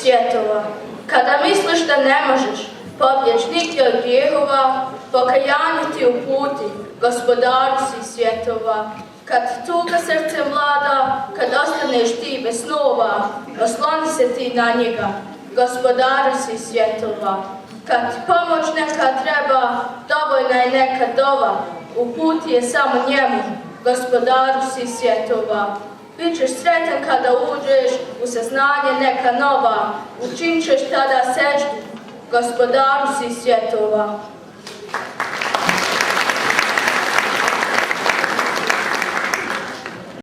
svjetova. Kada misliš da ne možeš pobjeći nigdje od grijehova, pokajanje ti uputi, Gospodaru si svjetova. Kad tuga srce vlada, kad ostaneš ti bez snova, osloni se ti na njega, Gospodaru si svjetova. Kad ti pomoć neka treba, dovoljna je neka dova, uputi je samo njemu, Gospodaru si svjetova. Bićeš sretan kada uđeš u saznanje neka nova, učinit ćeš tada seždu, Gospodaru si svjetova.